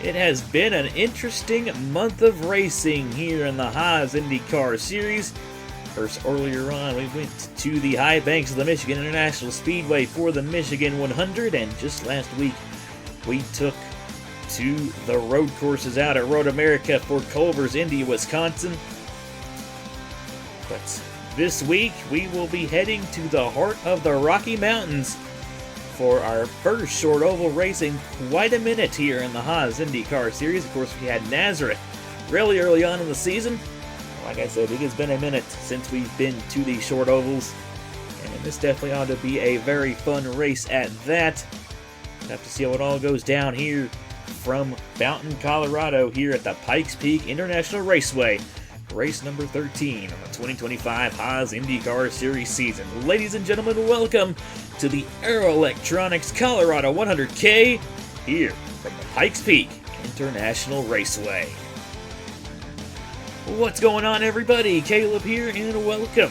It has been an interesting month of racing here in the Haas IndyCar Series. First, earlier on, we went to the high banks of the Michigan International Speedway for the Michigan 100, and just last week, we took to the road courses out at Road America for Culver's Indy, Wisconsin. But this week, we will be heading to the heart of the Rocky Mountains for our first short oval race in quite a minute here in the Haas IndyCar Series. Of course, we had Nazareth really early on in the season. Like I said, it has been a minute since we've been to these short ovals, and this definitely ought to be a very fun race at that. We'll have to see how it all goes down here from Fountain, Colorado, here at the Pikes Peak International Raceway. Race number 13 of the 2025 Haas IndyCar Series season. Ladies and gentlemen, welcome to the Aero Electronics Colorado 100K here from the Pikes Peak International Raceway. What's going on, everybody? Caleb here, and welcome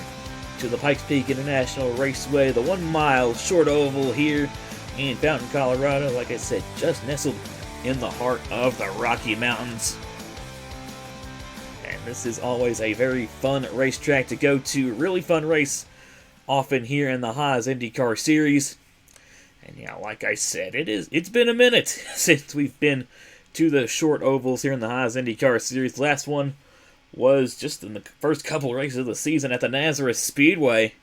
to the Pikes Peak International Raceway, the 1 mile short oval here in Fountain, Colorado. Like I said, just nestled in the heart of the Rocky Mountains. This is always a very fun racetrack to go to. Really fun race often here in the Haas IndyCar Series. And yeah, like I said, it's been a minute since we've been to the short ovals here in the Haas IndyCar Series. The last one was just in the first couple races of the season at the Nazareth Speedway.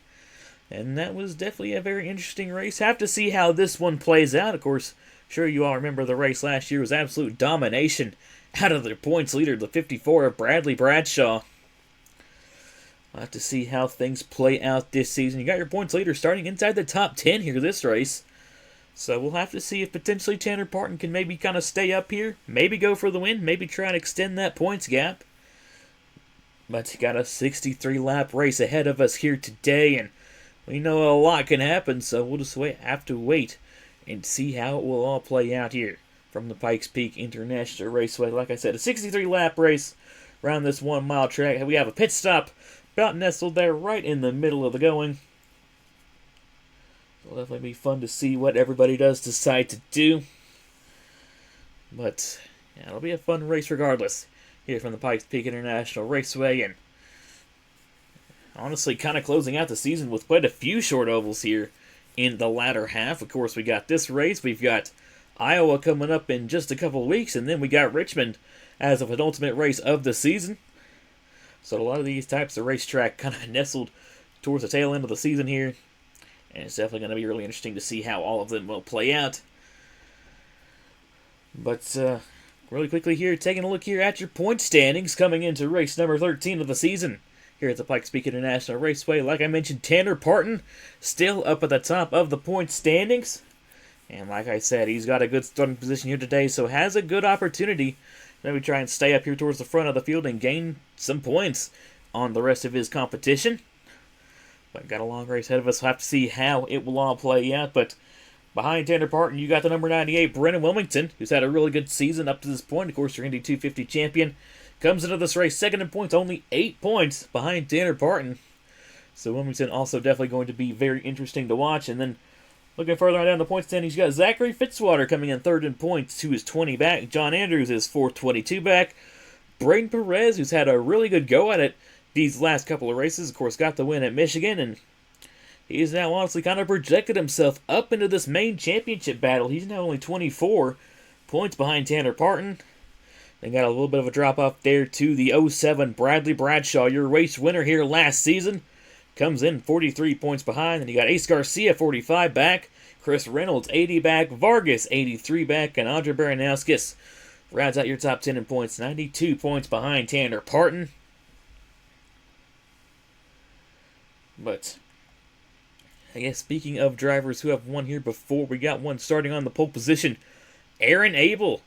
And that was definitely a very interesting race. Have to see how this one plays out. Of course, sure you all remember the race last year was absolute domination out of the points leader, the 54 of Bradley Bradshaw. We'll have to see how things play out this season. You got your points leader starting inside the top 10 here this race. So we'll have to see if potentially Tanner Parton can maybe kind of stay up here, maybe go for the win, maybe try and extend that points gap. But you got a 63-lap race ahead of us here today, and we know a lot can happen, so we'll just have to wait and see how it will all play out here from the Pikes Peak International Raceway. Like I said, a 63-lap race around this 1 mile track. We have a pit stop about nestled there right in the middle of the going. It'll definitely be fun to see what everybody does decide to do. But yeah, it'll be a fun race regardless here from the Pikes Peak International Raceway. And honestly, kind of closing out the season with quite a few short ovals here in the latter half. Of course, we got this race. We've got Iowa coming up in just a couple of weeks, and then we got Richmond as a penultimate race of the season. So a lot of these types of racetrack kind of nestled towards the tail end of the season here, and it's definitely going to be really interesting to see how all of them will play out. But really quickly here, taking a look here at your point standings coming into race number 13 of the season here at the Pikes Peak International Raceway. Like I mentioned, Tanner Parton still up at the top of the point standings. And like I said, he's got a good starting position here today, so has a good opportunity to maybe try and stay up here towards the front of the field and gain some points on the rest of his competition. But got a long race ahead of us. We'll have to see how it will all play out. But behind Tanner Parton, you got the number 98, Brennan Wilmington, who's had a really good season up to this point. Of course, your Indy 250 champion. Comes into this race second in points, only 8 points behind Tanner Parton. So Wilmington also definitely going to be very interesting to watch. And then looking further on down the point standings, you got Zachary Fitzwater coming in third in points, who is 20 back. John Andrews is 422 back. Braden Perez, who's had a really good go at it these last couple of races, of course, got the win at Michigan, and he's now honestly kind of projected himself up into this main championship battle. He's now only 24 points behind Tanner Parton. They got a little bit of a drop-off there to the 07 Bradley Bradshaw, your race winner here last season. Comes in 43 points behind. Then you got Ace Garcia, 45 back. Chris Reynolds, 80 back. Vargas, 83 back. And Andre Baranowskis rounds out your top 10 in points. 92 points behind Tanner Parton. But I guess speaking of drivers who have won here before, we got one starting on the pole position. Aaron Abel,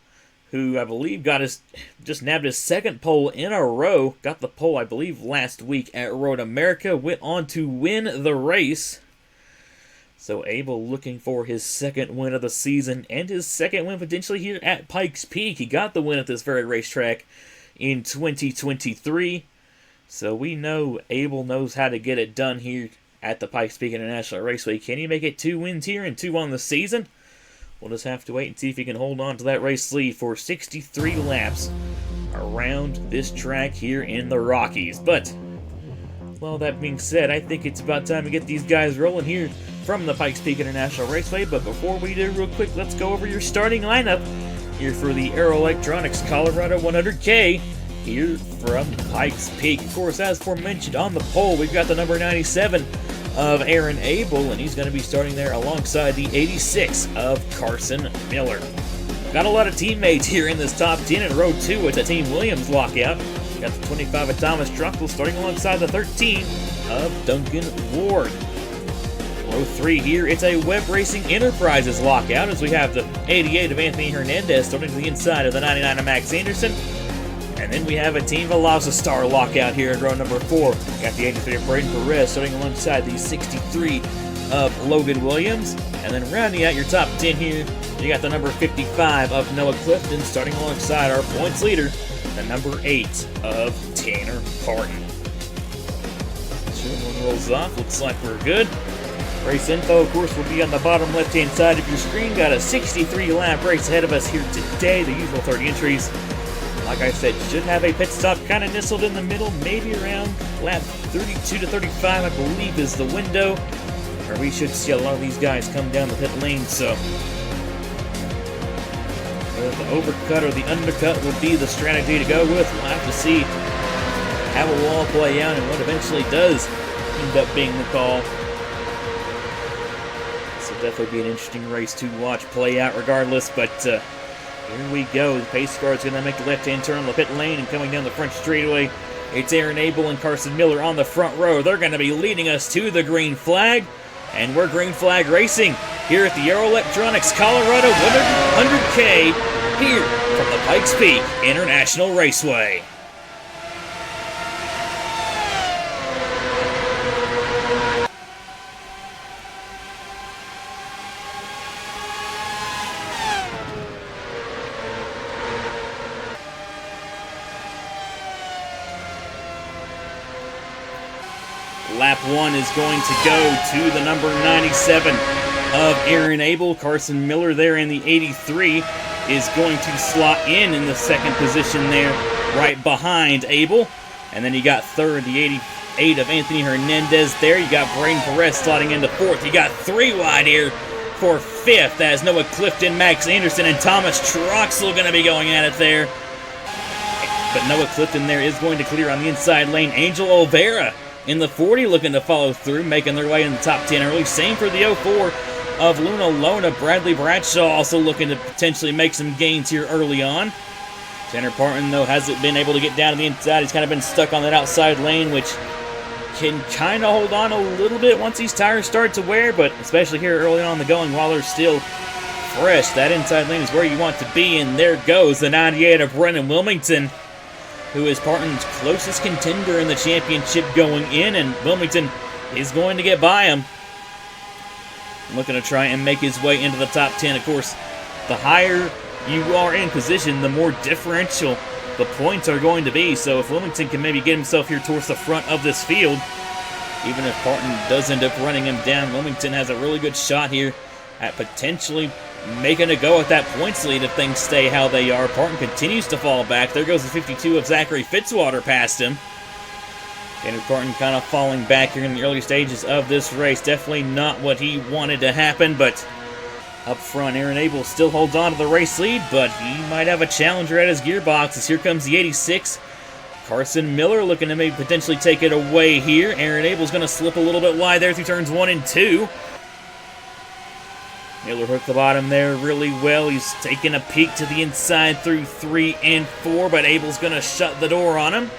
who I believe just nabbed his second pole in a row. Got the pole, I believe, last week at Road America. Went on to win the race. So Abel looking for his second win of the season and his second win potentially here at Pikes Peak. He got the win at this very racetrack in 2023. So we know Abel knows how to get it done here at the Pikes Peak International Raceway. Can he make it 2 wins here and 2 on the season? We'll just have to wait and see if he can hold on to that race lead for 63 laps around this track here in the Rockies. But, well, that being said, I think it's about time to get these guys rolling here from the Pikes Peak International Raceway. But before we do, real quick, let's go over your starting lineup here for the Aero Electronics Colorado 100K here from Pikes Peak. Of course, as aforementioned, on the pole, we've got the number 97 of Aaron Abel, and he's going to be starting there alongside the 86 of Carson Miller. Got a lot of teammates here in this top 10 in row 2 with the Team Williams lockout. Got the 25 of Thomas Druckl starting alongside the 13 of Duncan Ward. Row 3 here, it's a Web Racing Enterprises lockout as we have the 88 of Anthony Hernandez starting to the inside of the 99 of Max Anderson. And then we have a Team Velocistar lockout here in row number 4. Got the 83 of Braden Perez starting alongside the 63 of Logan Williams. And then rounding out your top 10 here, you got the number 55 of Noah Clifton starting alongside our points leader, the number 8 of Tanner Parton. So one rolls off, looks like we're good. Race info, of course, will be on the bottom left-hand side of your screen. Got a 63-lap race ahead of us here today, the usual 30 entries. Like I said, should have a pit stop kind of nestled in the middle, maybe around lap 32 to 35, I believe, is the window, where we should see a lot of these guys come down the pit lane. So whether the overcut or the undercut will be the strategy to go with, we'll have to see how it will all play out and what eventually does end up being the call. This will definitely be an interesting race to watch play out regardless, but here we go. The pace car is going to make a left-hand turn on the pit lane and coming down the front straightaway. It's Aaron Abel and Carson Miller on the front row. They're going to be leading us to the green flag. And we're green flag racing here at the Aero Electronics Colorado 100K here from the Pikes Peak International Raceway. Lap 1 is going to go to the number 97 of Aaron Abel. Carson Miller there in the 83 is going to slot in the second position there, right behind Abel. And then you got third, the 88 of Anthony Hernandez there. You got Braden Perez slotting into fourth. You got 3 wide here for fifth as Noah Clifton, Max Anderson, and Thomas Troxel going to be going at it there. But Noah Clifton there is going to clear on the inside lane. Angel Olvera in the 40 looking to follow through, making their way in the top 10 early. Same for the 04 of Luna Lona. Bradley Bradshaw also looking to potentially make some gains here early on. Tanner Parton, though, hasn't been able to get down to the inside. He's kind of been stuck on that outside lane, which can kind of hold on a little bit once these tires start to wear, but especially here early on in the going while they're still fresh, that inside lane is where you want to be, and there goes the 98 of Brennan Wilmington, who is Parton's closest contender in the championship going in, and Wilmington is going to get by him. Looking to try and make his way into the top 10. Of course, the higher you are in position, the more differential the points are going to be. So if Wilmington can maybe get himself here towards the front of this field, even if Parton does end up running him down, Wilmington has a really good shot here at potentially making a go at that points lead if things stay how they are. Parton continues to fall back. There goes the 52 of Zachary Fitzwater past him. Tanner Parton kind of falling back here in the early stages of this race. Definitely not what he wanted to happen, but Up front, Aaron Abel still holds on to the race lead, but he might have a challenger at his gearbox as here comes the 86. Carson Miller looking to maybe potentially take it away here. Aaron Abel's going to slip a little bit wide there through turns 1 and 2. Miller hooked the bottom there really well. He's taking a peek to the inside through 3 and 4, but Abel's going to shut the door on him.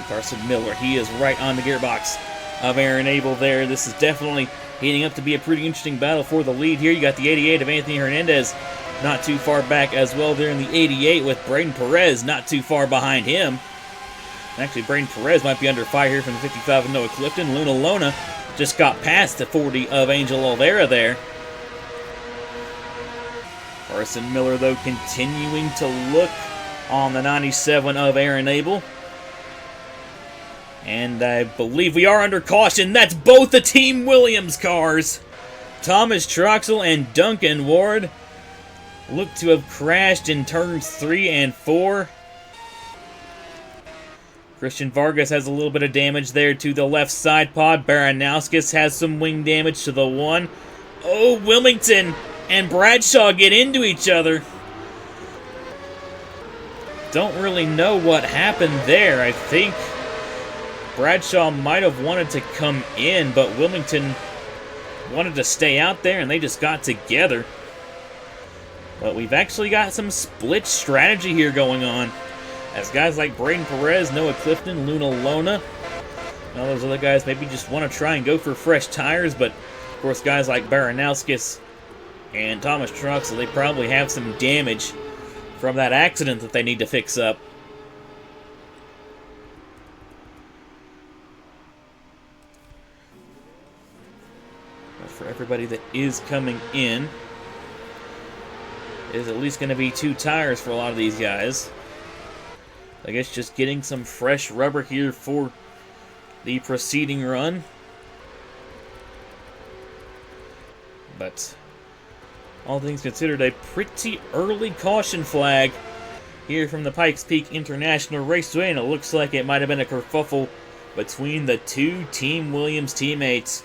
Carson Miller, he is right on the gearbox of Aaron Abel there. This is definitely heating up to be a pretty interesting battle for the lead here. You got the 88 of Anthony Hernandez not too far back as well there in the 88 with Braden Perez not too far behind him. Actually, Braden Perez might be under fire here from the 55 of Noah Clifton. Luna Lona just got past the 40 of Angel Olvera there. Carson Miller, though, continuing to look on the 97 of Aaron Abel. And I believe we are under caution. That's both the Team Williams cars. Thomas Troxel and Duncan Ward look to have crashed in turns 3 and 4. Christian Vargas has a little bit of damage there to the left side pod. Baranowskis has some wing damage to the 1. Oh, Wilmington and Bradshaw get into each other. Don't really know what happened there. I think Bradshaw might have wanted to come in, but Wilmington wanted to stay out there, and they just got together. But we've actually got some split strategy here going on, as guys like Braden Perez, Noah Clifton, Luna Lona, and all those other guys maybe just want to try and go for fresh tires, but of course guys like Baranowskis and Thomas Troxel, they probably have some damage from that accident that they need to fix up. For everybody that is coming in, is at least going to be 2 tires for a lot of these guys. I guess just getting some fresh rubber here for the preceding run. But all things considered, a pretty early caution flag here from the Pikes Peak International Raceway, and it looks like it might have been a kerfuffle between the 2 Team Williams teammates.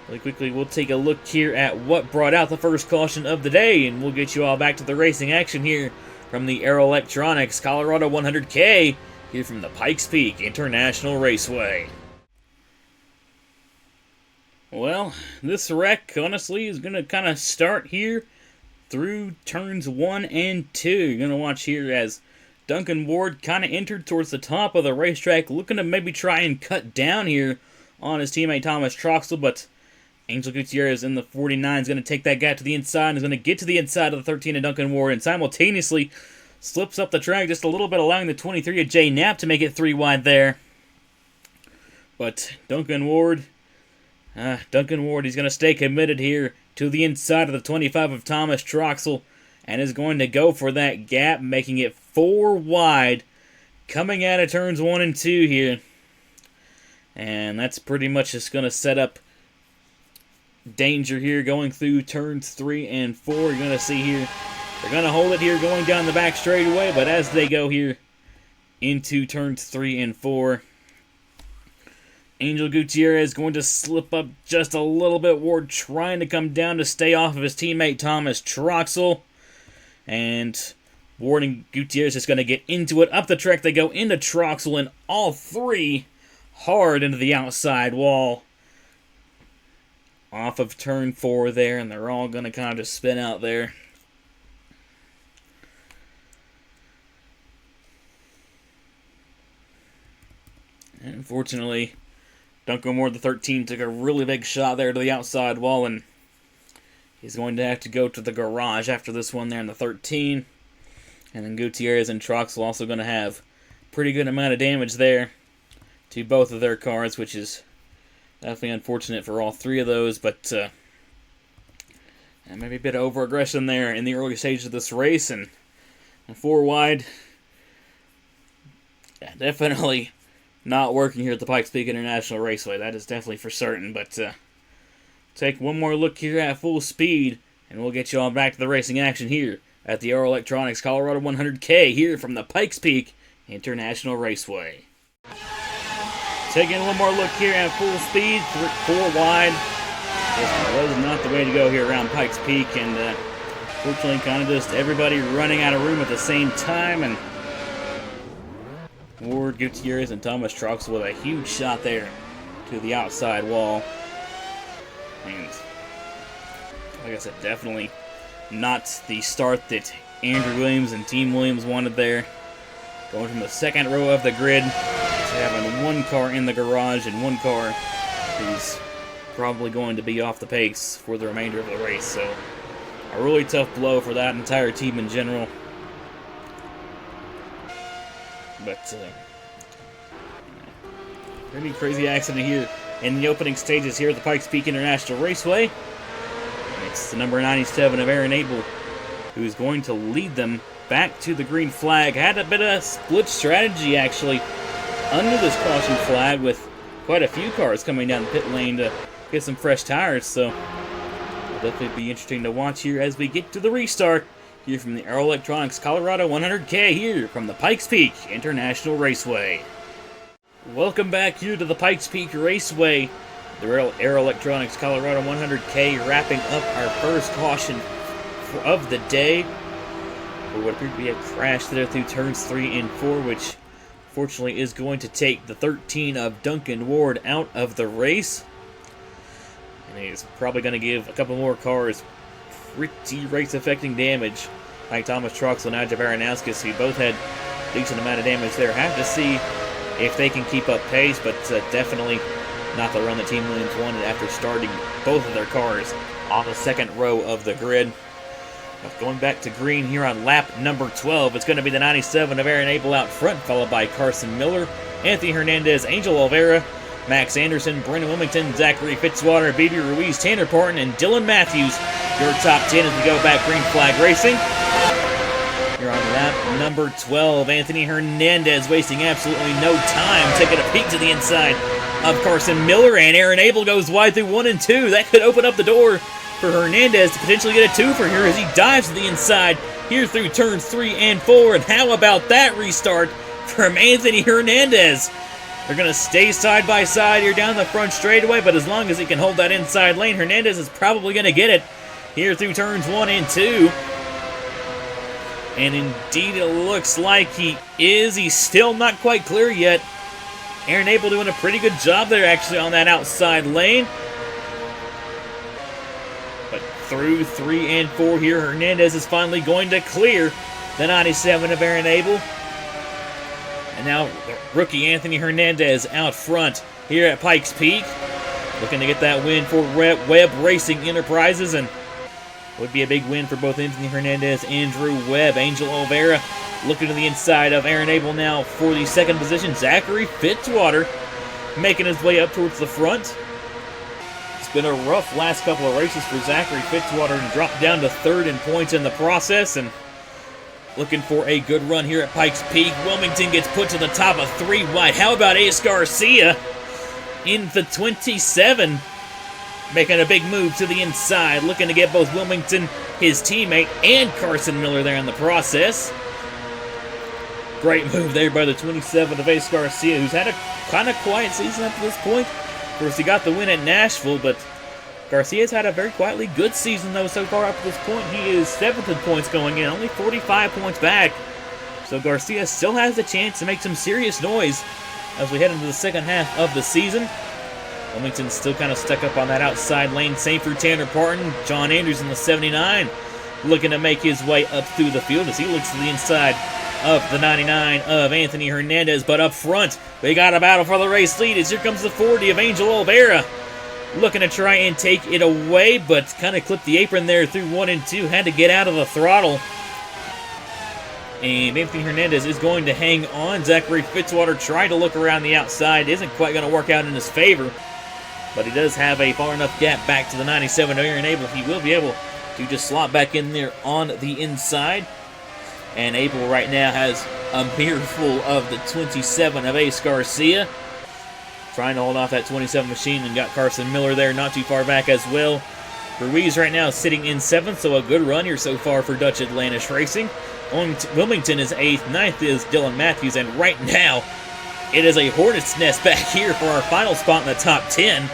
Really quickly, we'll take a look here at what brought out the first caution of the day, and we'll get you all back to the racing action here from the Aero Electronics Colorado 100K here from the Pikes Peak International Raceway. Well, this wreck, honestly, is going to kind of start here through turns 1 and 2. You're going to watch here as Duncan Ward kind of entered towards the top of the racetrack, looking to maybe try and cut down here on his teammate Thomas Troxel, but Angel Gutierrez in the 49 is going to take that gap to the inside and is going to get to the inside of the 13 of Duncan Ward and simultaneously slips up the track just a little bit, allowing the 23 of Jay Knapp to make it 3 wide there. But Duncan Ward, he's going to stay committed here to the inside of the 25 of Thomas Troxel and is going to go for that gap, making it 4 wide, coming out of turns 1 and 2 here. And that's pretty much just going to set up danger here going through turns 3 and 4. You're going to see here, they're going to hold it here going down the back straightaway, but as they go here into turns 3 and 4, Angel Gutierrez going to slip up just a little bit. Ward trying to come down to stay off of his teammate Thomas Troxel. And Ward and Gutierrez is going to get into it. Up the track they go into Troxel, and all 3 hard into the outside wall. Off of turn 4 there, and they're all going to kind of just spin out there. And unfortunately, Duncan Ward, the 13, took a really big shot there to the outside wall, and he's going to have to go to the garage after this one there in the 13. And then Gutierrez and Troxel also going to have a pretty good amount of damage there to both of their cars, which is definitely unfortunate for all 3 of those, but maybe a bit of over-aggression there in the early stages of this race, and 4 wide, definitely not working here at the Pikes Peak International Raceway. That is definitely for certain, but take one more look here at full speed, and we'll get you all back to the racing action here at the Aero Electronics Colorado 100K here from the Pikes Peak International Raceway. Taking one more look here at full speed, 4 wide. This was not the way to go here around Pikes Peak, and fortunately kind of just everybody running out of room at the same time, and Ward, Gutierrez, and Thomas Trucks with a huge shot there to the outside wall. And like I said, definitely not the start that Andrew Williams and Team Williams wanted there. Going from the second row of the grid to having one car in the garage and one car who's probably going to be off the pace for the remainder of the race. So a really tough blow for that entire team in general. But pretty crazy accident here in the opening stages here at the Pikes Peak International Raceway. And it's the number 97 of Aaron Abel who's going to lead them back to the green flag. Had a bit of split strategy actually under this caution flag with quite a few cars coming down the pit lane to get some fresh tires. So it'll definitely be interesting to watch here as we get to the restart here from the Aero Electronics Colorado 100K here from the Pikes Peak International Raceway. Welcome back here to the Pikes Peak Raceway. The Aero Electronics Colorado 100K wrapping up our first caution of the day for what appeared to be a crash there through turns 3 and 4, which fortunately is going to take the 13 of Duncan Ward out of the race. And he's probably going to give a couple more cars pretty race-affecting damage, like Thomas Trucks and Nigel Baranowskis, who both had a decent amount of damage there. Have to see if they can keep up pace, but definitely not the run that Team Williams wanted after starting both of their cars on the second row of the grid. But going back to green here on lap number 12, it's going to be the 97 of Aaron Abel out front, followed by Carson Miller, Anthony Hernandez, Angel Olvera, Max Anderson, Brendan Wilmington, Zachary Fitzwater, B.B. Ruiz, Tanner Parton, and Dylan Matthews. Your top 10 as we go back green flag racing. Here on lap number 12, Anthony Hernandez wasting absolutely no time, taking a peek to the inside of Carson Miller, and Aaron Abel goes wide through 1 and 2. That could open up the door for Hernandez to potentially get a 2 for here as he dives to the inside here through turns 3 and 4. And how about that restart from Anthony Hernandez? They're going to stay side by side here down the front straightaway, but as long as he can hold that inside lane, Hernandez is probably going to get it here through turns 1 and 2. And indeed it looks like he is. He's still not quite clear yet. Aaron Abel doing a pretty good job there actually on that outside lane. But through 3 and 4 here, Hernandez is finally going to clear the 97 of Aaron Abel. And now rookie Anthony Hernandez out front here at Pikes Peak, looking to get that win for Webb Racing Enterprises, and would be a big win for both Anthony Hernandez and Drew Webb. Angel Olvera looking to the inside of Aaron Abel now for the second position. Zachary Fitzwater making his way up towards the front. It's been a rough last couple of races for Zachary Fitzwater and dropped down to third in points in the process, and looking for a good run here at Pikes Peak. Wilmington gets put to the top of 3 wide. How about Ace Garcia in the 27? Making a big move to the inside, looking to get both Wilmington, his teammate, and Carson Miller there in the process. Great move there by the 27 of Ace Garcia, who's had a kind of quiet season up to this point. Of course, he got the win at Nashville, but Garcia's had a very quietly good season, though, so far up to this point. He is 7th in points going in, only 45 points back. So Garcia still has a chance to make some serious noise as we head into the second half of the season. Wilmington's still kind of stuck up on that outside lane. Same for Tanner Parton. John Andrews in the 79 looking to make his way up through the field as he looks to the inside of the 99 of Anthony Hernandez. But up front, they got a battle for the race lead as here comes the 40 of Angel Olvera. Looking to try and take it away, but kind of clipped the apron there through 1 and 2. Had to get out of the throttle. And Anthony Hernandez is going to hang on. Zachary Fitzwater tried to look around the outside. Isn't quite going to work out in his favor. But he does have a far enough gap back to the 97 of Aaron Abel. He will be able to just slot back in there on the inside. And Abel right now has a mirror full of the 27 of Ace Garcia. Trying to hold off that 27 machine, and got Carson Miller there not too far back as well. Ruiz right now sitting in 7th, so a good run here so far for Dutch Atlantis Racing. Wilmington is 8th, 9th is Dylan Matthews, and right now it is a hornet's nest back here for our final spot in the top 10.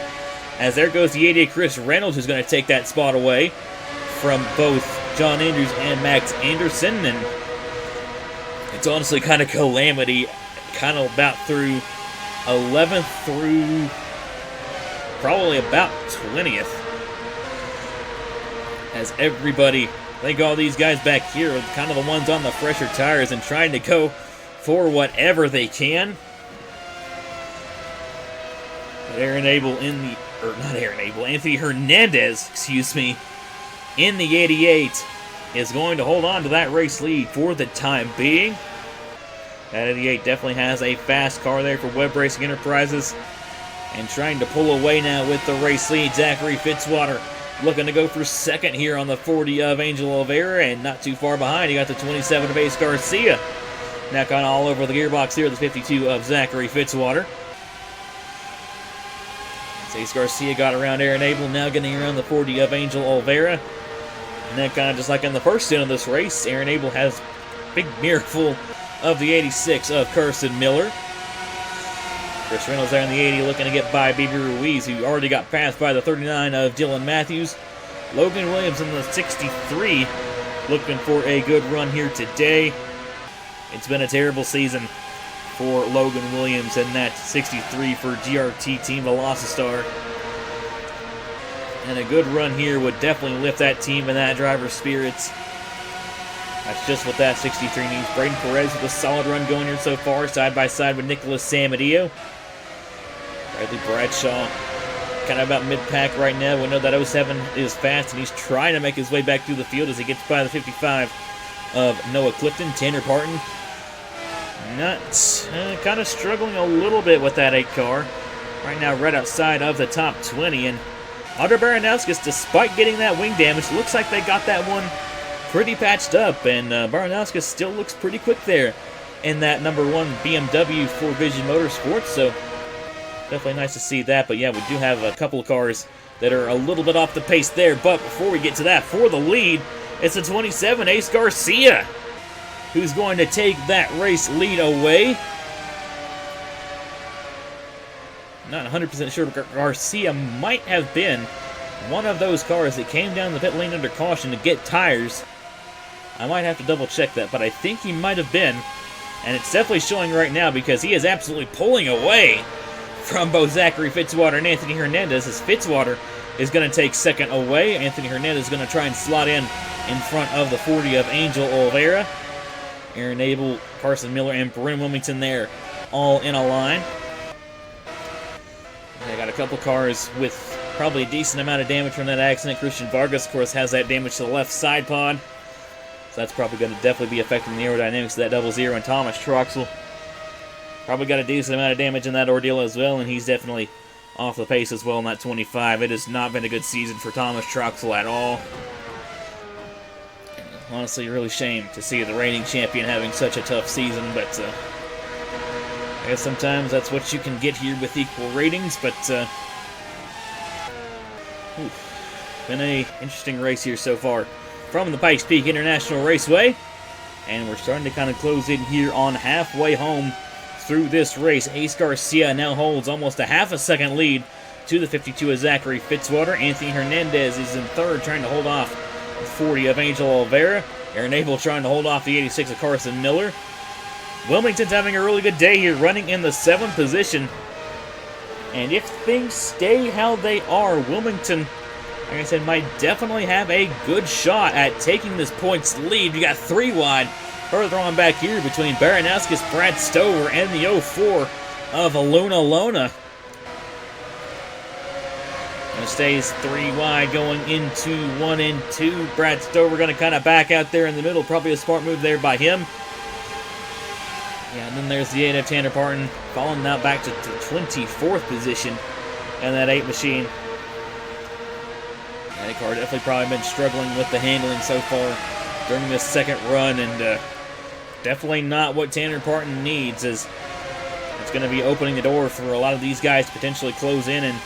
As there goes the 88 Chris Reynolds, who's going to take that spot away from both John Andrews and Max Anderson. And it's honestly kind of calamity, kind of about through 11th through probably about 20th. As everybody, I think all these guys back here are kind of the ones on the fresher tires and trying to go for whatever they can. But Anthony Hernandez, excuse me, in the 88 is going to hold on to that race lead for the time being. That 88 definitely has a fast car there for Webb Racing Enterprises. And trying to pull away now with the race lead, Zachary Fitzwater looking to go for second here on the 40 of Angel Oliveira, and not too far behind, you got the 27 of Ace Garcia. Now kind of all over the gearbox here, the 52 of Zachary Fitzwater. Ace Garcia got around Aaron Abel, now getting around the 40 of Angel Oliveira. And then kind of just like in the first stint of this race, Aaron Abel has a big miracle of the 86 of Carson Miller. Chris Reynolds there in the 80 looking to get by BB Ruiz, who already got passed by the 39 of Dylan Matthews. Logan Williams in the 63 looking for a good run here today. It's been a terrible season for Logan Williams and that 63 for GRT Team Velocity. And a good run here would definitely lift that team and that driver's spirits. That's just what that 63 needs. Braden Perez with a solid run going here so far, side by side with Nicholas Samadillo. Bradley Bradshaw kind of about mid-pack right now. We know that 07 is fast, and he's trying to make his way back through the field as he gets by the 55 of Noah Clifton. Tanner Parton not kind of struggling a little bit with that 8 car. Right now right outside of the top 20. And Andre Baranowskis, despite getting that wing damage, looks like they got that one pretty patched up. And Baranowskis still looks pretty quick there in that number 1 BMW for Vision Motorsports. So definitely nice to see that. But yeah, we do have a couple of cars that are a little bit off the pace there. But before we get to that, for the lead, it's the 27, Ace Garcia, who's going to take that race lead away. Not 100% sure, but Garcia might have been one of those cars that came down the pit lane under caution to get tires. I might have to double check that, but I think he might have been. And it's definitely showing right now because he is absolutely pulling away from both Zachary Fitzwater and Anthony Hernandez, as Fitzwater is going to take second away. Anthony Hernandez is going to try and slot in front of the 40 of Angel Oliveira. Aaron Abel, Carson Miller, and Bryn Wilmington there, all in a line. They got a couple cars with probably a decent amount of damage from that accident. Christian Vargas, of course, has that damage to the left side pod. So that's probably going to definitely be affecting the aerodynamics of that 00. And Thomas Troxel probably got a decent amount of damage in that ordeal as well, and he's definitely off the pace as well in that 25. It has not been a good season for Thomas Troxel at all. Honestly, really shame to see the reigning champion having such a tough season, but I guess sometimes that's what you can get here with equal ratings. But been an interesting race here so far from the Pikes Peak International Raceway, and we're starting to kind of close in here on halfway home through this race. Ace Garcia now holds almost a half a second lead to the 52 of Zachary Fitzwater. Anthony Hernandez is in third, trying to hold off the 40 of Angel Oliveira. Aaron Abel trying to hold off the 86 of Carson Miller. Wilmington's having a really good day here, running in the 7th position. And if things stay how they are, Wilmington, like I said, might definitely have a good shot at taking this points lead. You got 3 wide. Further on back here between Baranowskis, Brad Stover, and the 04 of Luna Lona. And it stays 3 wide going into 1 and 2. Brad Stover going to kind of back out there in the middle. Probably a smart move there by him. Yeah, and then there's the 8 of Tanner Parton, falling now back to the 24th position. And that 8 machine. That car definitely probably been struggling with the handling so far during this second run, and definitely not what Tanner Parton needs, as it's going to be opening the door for a lot of these guys to potentially close in, and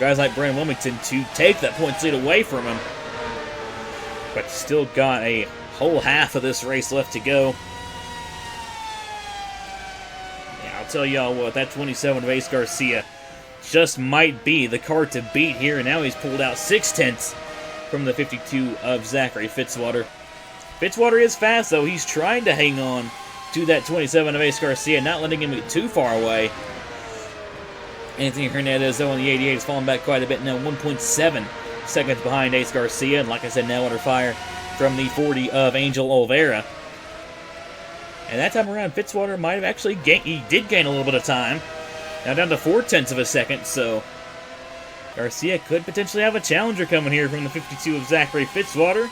guys like Brandon Wilmington to take that points lead away from him. But still got a whole half of this race left to go. Yeah, I'll tell y'all what, that 27 of Ace Garcia just might be the car to beat here, and now he's pulled out 6/10 from the 52 of Zachary Fitzwater. Fitzwater is fast, though. He's trying to hang on to that 27 of Ace Garcia, not letting him get too far away. Anthony Hernandez, though, on the 88 has fallen back quite a bit now, 1.7 seconds behind Ace Garcia, and like I said, now under fire from the 40 of Angel Oliveira. And that time around, Fitzwater might have actually he did gain a little bit of time. Now down to 4/10 of a second, so Garcia could potentially have a challenger coming here from the 52 of Zachary Fitzwater.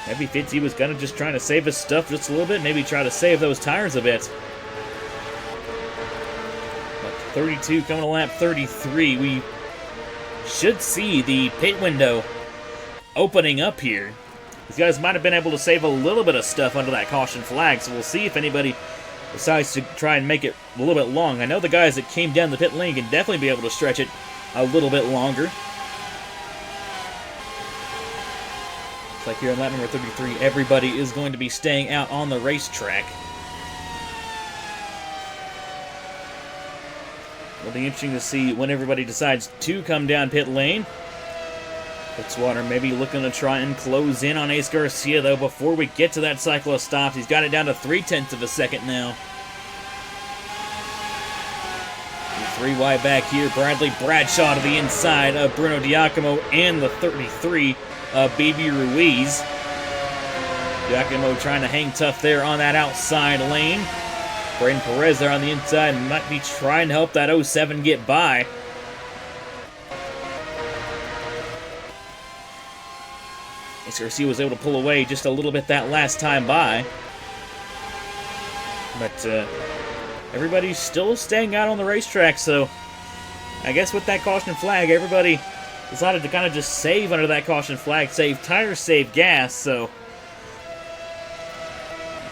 Maybe Fitzy was kind of just trying to save his stuff just a little bit, maybe try to save those tires a bit. But 32 coming to lap 33, we should see the pit window opening up here. These guys might have been able to save a little bit of stuff under that caution flag, so we'll see if anybody decides to try and make it a little bit long. I know the guys that came down the pit lane can definitely be able to stretch it a little bit longer. Looks like here on lap number 33, everybody is going to be staying out on the racetrack. It'll be interesting to see when everybody decides to come down pit lane. Fitzwater maybe looking to try and close in on Ace Garcia, though, before we get to that cycle of stops. He's got it down to 3/10 of a second now. 3 wide back here. Bradley Bradshaw to the inside of Bruno Giacomo and the 33 of BB Ruiz. Giacomo trying to hang tough there on that outside lane. Braden Perez there on the inside might be trying to help that 07 get by. Ace Garcia was able to pull away just a little bit that last time by. But everybody's still staying out on the racetrack, so I guess with that caution flag, everybody decided to kind of just save under that caution flag, save tires, save gas, so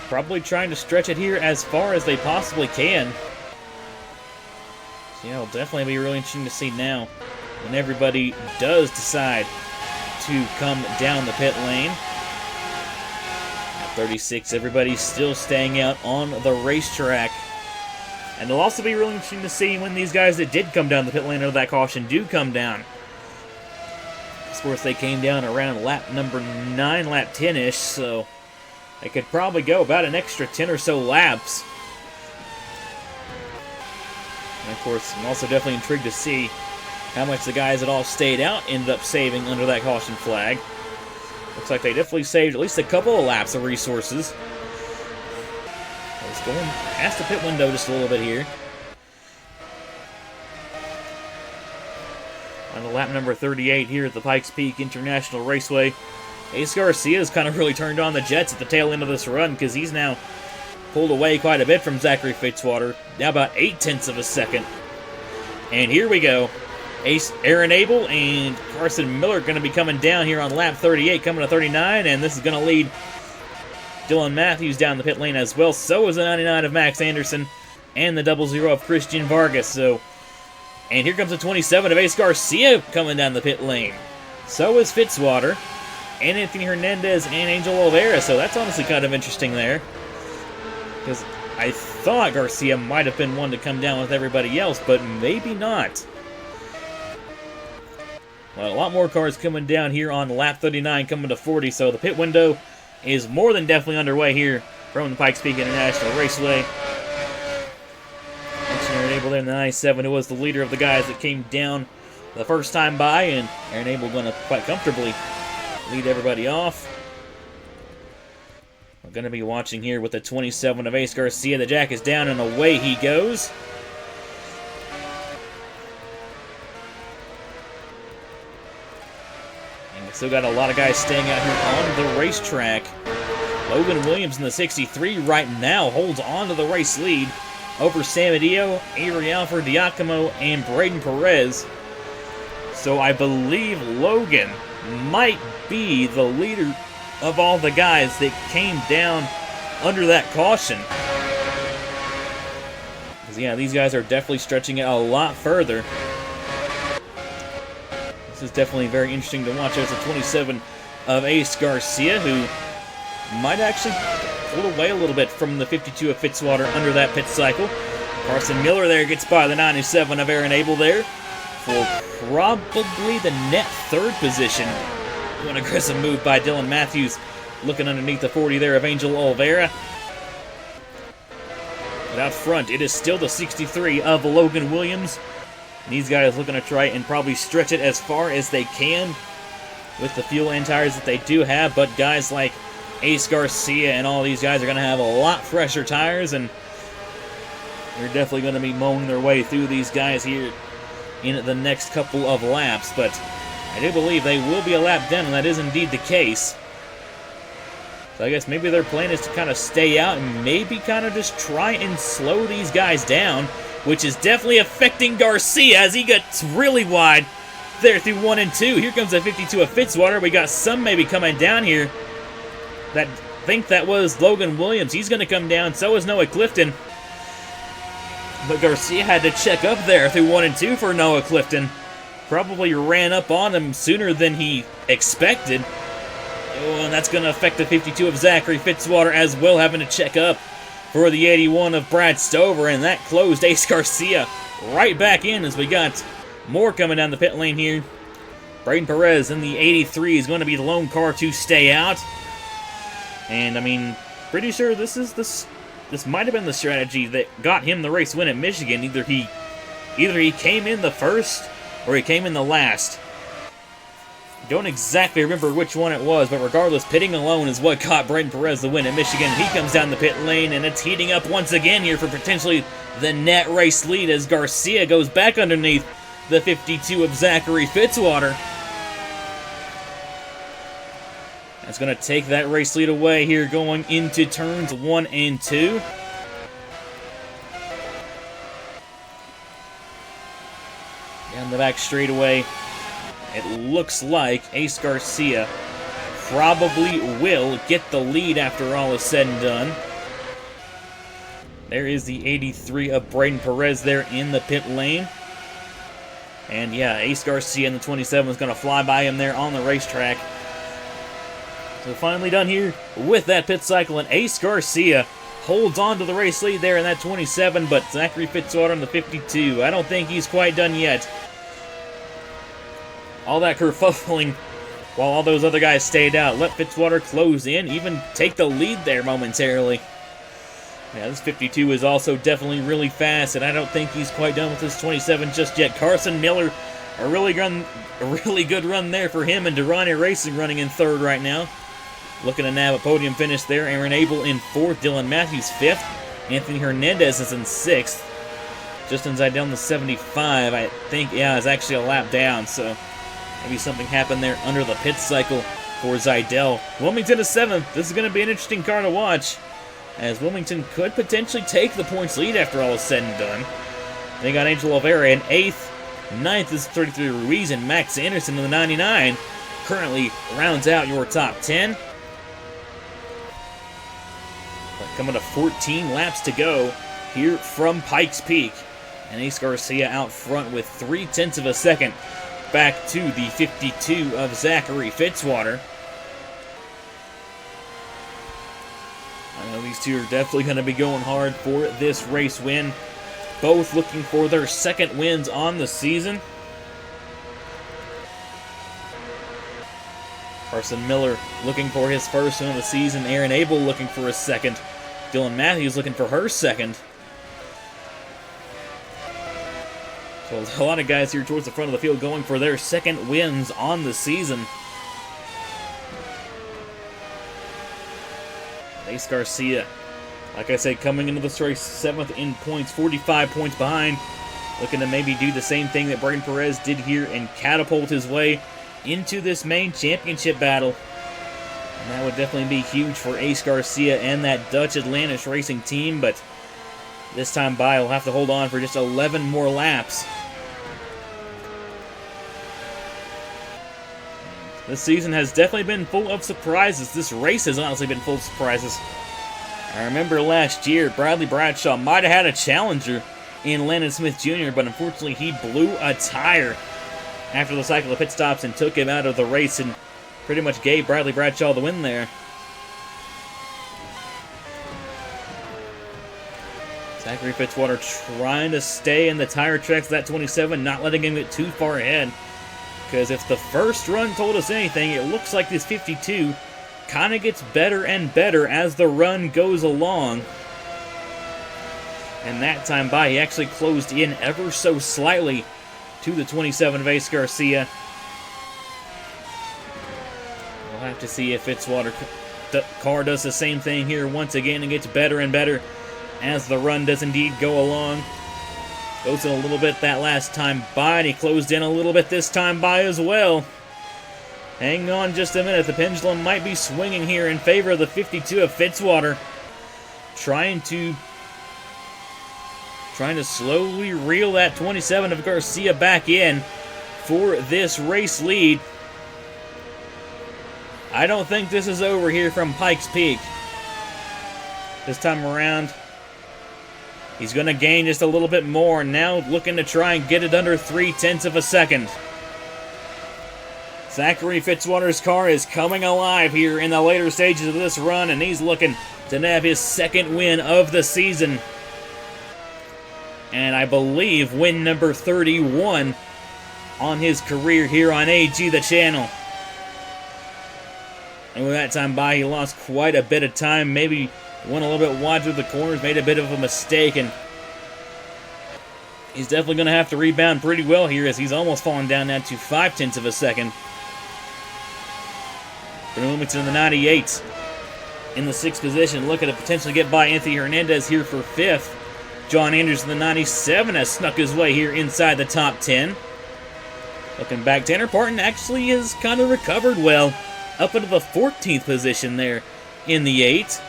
probably trying to stretch it here as far as they possibly can. So yeah, it'll definitely be really interesting to see now when everybody does decide to come down the pit lane. At 36, everybody's still staying out on the racetrack. And it'll also be really interesting to see when these guys that did come down the pit lane under that caution do come down. Of course, they came down around lap number 9, lap 10-ish, so they could probably go about an extra 10 or so laps. And of course, I'm also definitely intrigued to see how much the guys that all stayed out ended up saving under that caution flag. Looks like they definitely saved at least a couple of laps of resources. It's going past the pit window just a little bit here. On the lap number 38 here at the Pikes Peak International Raceway, Ace Garcia has kind of really turned on the jets at the tail end of this run because he's now pulled away quite a bit from Zachary Fitzwater, now about 0.8 of a second. And here we go. Aaron Abel and Carson Miller going to be coming down here on lap 38, coming to 39, and this is going to lead Dylan Matthews down the pit lane as well. So is the 99 of Max Anderson and the 00 of Christian Vargas. So, and here comes the 27 of Ace Garcia coming down the pit lane. So is Fitzwater and Anthony Hernandez and Angel Oliveira. So that's honestly kind of interesting there, because I thought Garcia might have been one to come down with everybody else, but maybe not. Well, a lot more cars coming down here on lap 39, coming to 40, so the pit window is more than definitely underway here from the Pikes Peak International Raceway. Aaron Abel there in the 97, who was the leader of the guys that came down the first time by, and Aaron Abel going to quite comfortably lead everybody off. We're going to be watching here with the 27 of Ace Garcia. The jack is down, and away he goes. Still got a lot of guys staying out here on the racetrack. Logan Williams in the 63 right now holds on to the race lead over Samadillo, Avery Alford, Giacomo, and Braden Perez. So I believe Logan might be the leader of all the guys that came down under that caution. Because yeah, these guys are definitely stretching it a lot further. This is definitely very interesting to watch. There's a 27 of Ace Garcia, who might actually pull away a little bit from the 52 of Fitzwater under that pit cycle. Carson Miller there gets by the 97 of Aaron Abel there for probably the net third position. One aggressive move by Dylan Matthews, looking underneath the 40 there of Angel Oliveira. But out front, it is still the 63 of Logan Williams. And these guys looking to try and probably stretch it as far as they can with the fuel and tires that they do have. But guys like Ace Garcia and all these guys are going to have a lot fresher tires, and they're definitely going to be mowing their way through these guys here in the next couple of laps. But I do believe they will be a lap down, and that is indeed the case. So I guess maybe their plan is to kind of stay out and maybe kind of just try and slow these guys down, which is definitely affecting Garcia as he gets really wide there through 1 and 2. Here comes a 52 of Fitzwater. We got some maybe coming down here. That think that was Logan Williams. He's going to come down. So is Noah Clifton. But Garcia had to check up there through 1 and 2 for Noah Clifton. Probably ran up on him sooner than he expected. Oh, and that's going to affect the 52 of Zachary Fitzwater as well, having to check up for the 81 of Brad Stover. And that closed Ace Garcia right back in as we got more coming down the pit lane here. Braden Perez in the 83 is going to be the lone car to stay out. And, I mean, pretty sure this might have been the strategy that got him the race win at Michigan. Either he came in the first or he came in the last. Don't exactly remember which one it was, but regardless, pitting alone is what got Braden Perez the win at Michigan. He comes down the pit lane, and it's heating up once again here for potentially the net race lead as Garcia goes back underneath the 52 of Zachary Fitzwater. That's going to take that race lead away here going into turns 1 and 2. Down the back straightaway, it looks like Ace Garcia probably will get the lead after all is said and done. There is the 83 of Braden Perez there in the pit lane. And yeah, Ace Garcia in the 27 is going to fly by him there on the racetrack. So finally done here with that pit cycle, and Ace Garcia holds on to the race lead there in that 27, but Zachary Fitzwater in the 52. I don't think he's quite done yet. All that kerfuffling while all those other guys stayed out. Let Fitzwater close in, even take the lead there momentarily. Yeah, this 52 is also definitely really fast, and I don't think he's quite done with this 27 just yet. Carson Miller, a really good run there for him, and Durrani Racing running in third right now. Looking to nab a podium finish there. Aaron Abel in fourth, Dylan Matthews fifth, Anthony Hernandez is in sixth. Justin Zidell in the 75, I think, yeah, is actually a lap down, so maybe something happened there under the pit cycle for Zidell. Wilmington is seventh. This is going to be an interesting car to watch, as Wilmington could potentially take the points lead after all is said and done. They got Angel Oliveira in eighth. Ninth is 33 Ruiz, and Max Anderson in the 99 currently rounds out your top 10. But coming to 14 laps to go here from Pikes Peak. And Ace Garcia out front with 0.3 of a second back to the 52 of Zachary Fitzwater. I know these two are definitely going to be going hard for this race win. Both looking for their second wins on the season. Carson Miller looking for his first win of the season. Aaron Abel looking for his second. Dylan Matthews looking for her second. So a lot of guys here towards the front of the field going for their second wins on the season. Ace Garcia, like I said, coming into this race 7th in points, 45 points behind. Looking to maybe do the same thing that Braden Perez did here and catapult his way into this main championship battle. And that would definitely be huge for Ace Garcia and that Dutch Atlantis Racing team, but this time by, will have to hold on for just 11 more laps. This season has definitely been full of surprises. This race has honestly been full of surprises. I remember last year, Bradley Bradshaw might have had a challenger in Landon Smith Jr., but unfortunately he blew a tire after the cycle of pit stops and took him out of the race and pretty much gave Bradley Bradshaw the win there. Zachary Fitzwater trying to stay in the tire tracks of that 27, not letting him get too far ahead. Because if the first run told us anything, it looks like this 52 kind of gets better and better as the run goes along. And that time by, he actually closed in ever so slightly to the 27 of Ace Garcia. We'll have to see if Fitzwater car does the same thing here once again and gets better and better as the run does indeed go along. Goes in a little bit that last time by, and he closed in a little bit this time by as well. Hang on just a minute. The pendulum might be swinging here in favor of the 52 of Fitzwater. Trying to slowly reel that 27 of Garcia back in for this race lead. I don't think this is over here from Pikes Peak. This time around, he's going to gain just a little bit more. Now looking to try and get it under 0.3 of a second. Zachary Fitzwater's car is coming alive here in the later stages of this run, and he's looking to nab his second win of the season. And I believe win number 31 on his career here on AG the channel. And with that time by, he lost quite a bit of time. Maybe went a little bit wide through the corners, made a bit of a mistake, and he's definitely going to have to rebound pretty well here as he's almost fallen down now to 0.5 of a second. Brennan Wilmington in the 98 in the 6th position, looking to potentially get by Anthony Hernandez here for 5th. John Andrews in the 97 has snuck his way here inside the top 10. Looking back, Tanner Parton actually has kind of recovered well, up into the 14th position there in the 8.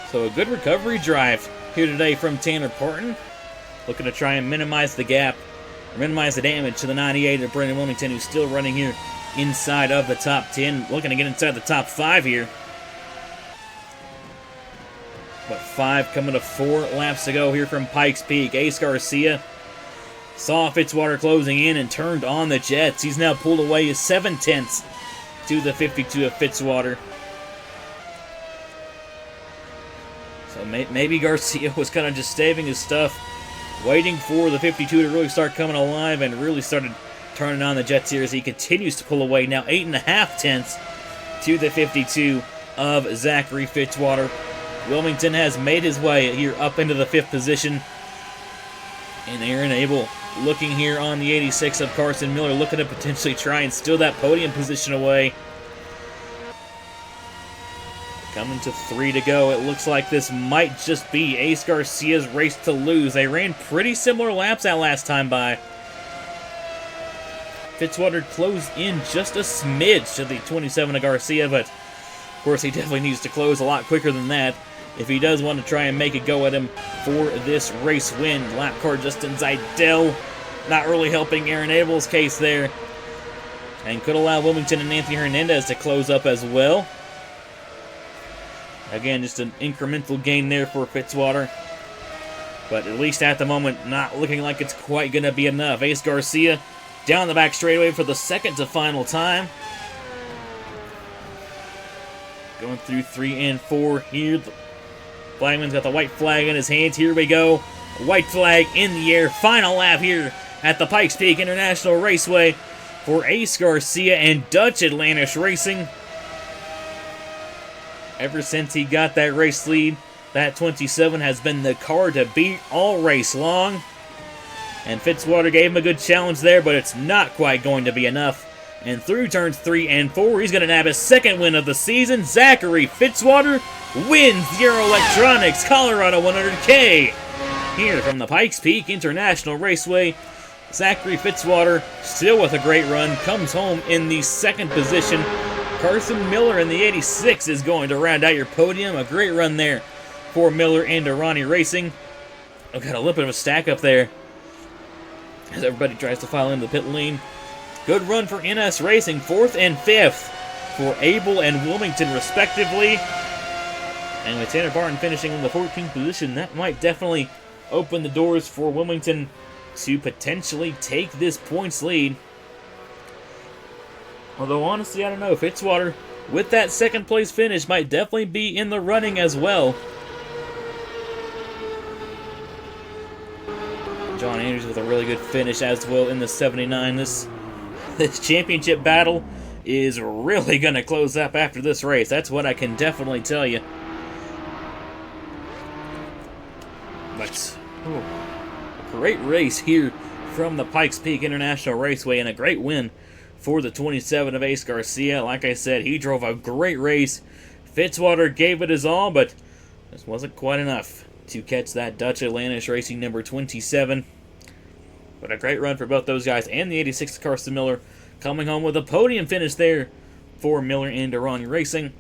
So a good recovery drive here today from Tanner Parton. Looking to try and minimize the gap, or minimize the damage to the 98 of Brennan Wilmington, who's still running here inside of the top 10. Looking to get inside the top 5 here. But 5 coming to 4 laps to go here from Pikes Peak. Ace Garcia saw Fitzwater closing in and turned on the jets. He's now pulled away 0.7 to the 52 of Fitzwater. So maybe Garcia was kind of just staving his stuff, waiting for the 52 to really start coming alive, and really started turning on the jets here as he continues to pull away. Now 8.5 to the 52 of Zachary Fitzwater. Wilmington has made his way here up into the 5th position. And Aaron Abel looking here on the 86 of Carson Miller, looking to potentially try and steal that podium position away. Coming to 3 to go. It looks like this might just be Ace Garcia's race to lose. They ran pretty similar laps that last time by. Fitzwater closed in just a smidge to the 27 of Garcia, but of course he definitely needs to close a lot quicker than that if he does want to try and make a go at him for this race win. Lap car Justin Zeidel not really helping Aaron Abel's case there, and could allow Wilmington and Anthony Hernandez to close up as well. Again, just an incremental gain there for Fitzwater, but at least at the moment, not looking like it's quite going to be enough. Ace Garcia down the back straightaway for the second to final time. Going through 3 and 4 here. The flagman's got the white flag in his hands. Here we go. White flag in the air. Final lap here at the Pikes Peak International Raceway for Ace Garcia and Dutch Atlantis Racing. Ever since he got that race lead, that 27 has been the car to beat all race long. And Fitzwater gave him a good challenge there, but it's not quite going to be enough. And through turns 3 and 4, he's going to nab his second win of the season. Zachary Fitzwater wins the Aero Electronics Colorado 100K. Here from the Pikes Peak International Raceway, Zachary Fitzwater, still with a great run, comes home in the 2nd position. Carson Miller in the 86 is going to round out your podium. A great run there for Miller and Ronnie Racing. I've got a little bit of a stack up there as everybody tries to file into the pit lane. Good run for NS Racing, 4th and 5th for Abel and Wilmington respectively. And with Tanner Parton finishing in the 14th position, that might definitely open the doors for Wilmington to potentially take this points lead. Although honestly, I don't know, Fitzwater with that second place finish, might definitely be in the running as well. John Andrews with a really good finish as well in the 79. This championship battle is really going to close up after this race. That's what I can definitely tell you. But, a great race here from the Pikes Peak International Raceway, and a great win for the 27 of Ace Garcia. Like I said, he drove a great race. Fitzwater gave it his all, but this wasn't quite enough to catch that Dutch Atlantis Racing number 27. But a great run for both those guys, and the 86 Carson Miller coming home with a podium finish there for Miller and Durrani Racing.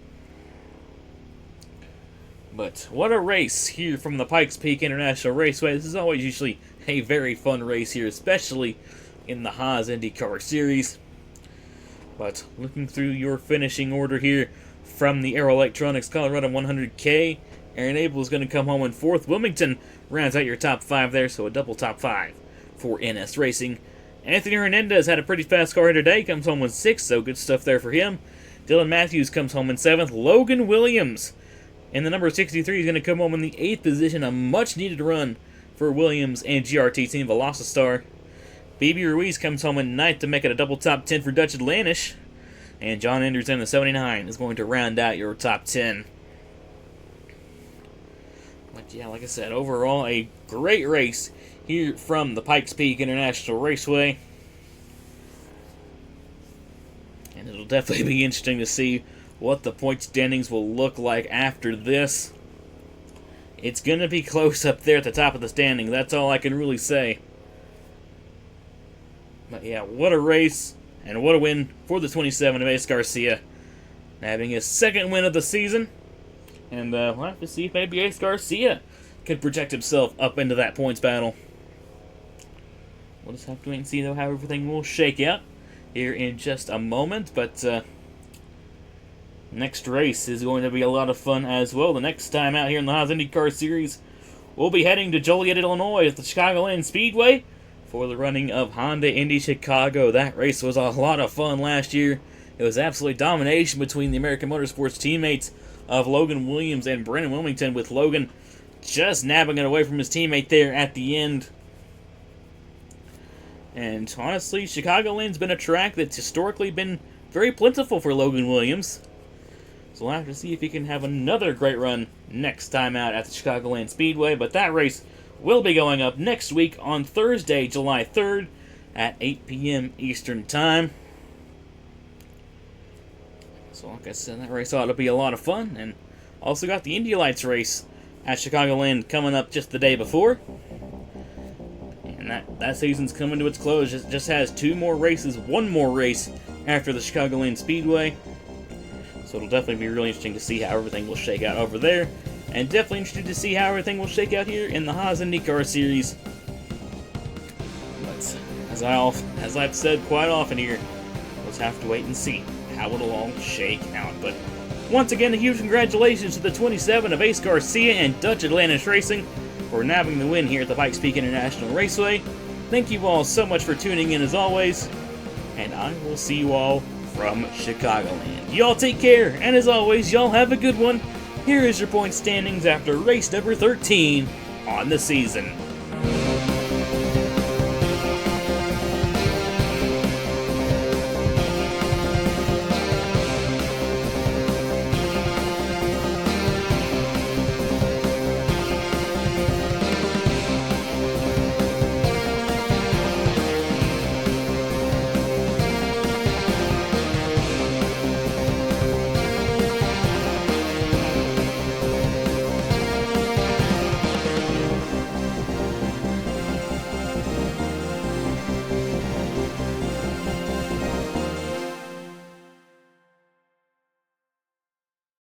But what a race here from the Pikes Peak International Raceway. This is always usually a very fun race here, especially in the Haas IndyCar Series. But looking through your finishing order here from the Aero Electronics Colorado 100K, Aaron Abel is going to come home in 4th. Wilmington rounds out your top 5 there, so a double top 5 for NS Racing. Anthony Hernandez had a pretty fast car here today, comes home with 6th, so good stuff there for him. Dylan Matthews comes home in 7th. Logan Williams in the number 63 is going to come home in the 8th position, a much-needed run for Williams and GRT Team Velocity. BB Ruiz comes home in 9th to make it a double top 10 for Dutch Atlantis. And John Andrews in the 79 is going to round out your top 10. But yeah, like I said, overall a great race here from the Pikes Peak International Raceway. And it'll definitely be interesting to see what the point standings will look like after this. It's going to be close up there at the top of the standing. That's all I can really say. But yeah, what a race and what a win for the 27 of Ace Garcia. Having his 2nd win of the season. And we'll have to see if maybe Ace Garcia could project himself up into that points battle. We'll just have to wait and see, though, how everything will shake out here in just a moment. But next race is going to be a lot of fun as well. The next time out here in the Haas IndyCar Series, we'll be heading to Joliet, Illinois at the Chicagoland Speedway for the running of Honda Indy Chicago. That race was a lot of fun last year. It was absolutely domination between the American Motorsports teammates of Logan Williams and Brennan Wilmington, with Logan just nabbing it away from his teammate there at the end. And honestly, Chicagoland's been a track that's historically been very plentiful for Logan Williams. So we'll have to see if he can have another great run next time out at the Chicagoland Speedway. But that race will be going up next week on Thursday, July 3rd at 8 p.m. Eastern Time. So like I said, that race ought to be a lot of fun. And also got the Indy Lights race at Chicagoland coming up just the day before. And that season's coming to its close. Just has 2 more races, 1 more race after the Chicagoland Speedway. So it'll definitely be really interesting to see how everything will shake out over there. And definitely interested to see how everything will shake out here in the Haas IndyCar Series. But as I've said quite often here, we'll just have to wait and see how it'll all shake out. But once again, a huge congratulations to the 27 of Ace Garcia and Dutch Atlantis Racing for nabbing the win here at the Pikes Peak International Raceway. Thank you all so much for tuning in as always, and I will see you all from Chicagoland. Y'all take care, and as always, y'all have a good one. Here is your point standings after race number 13 on the season.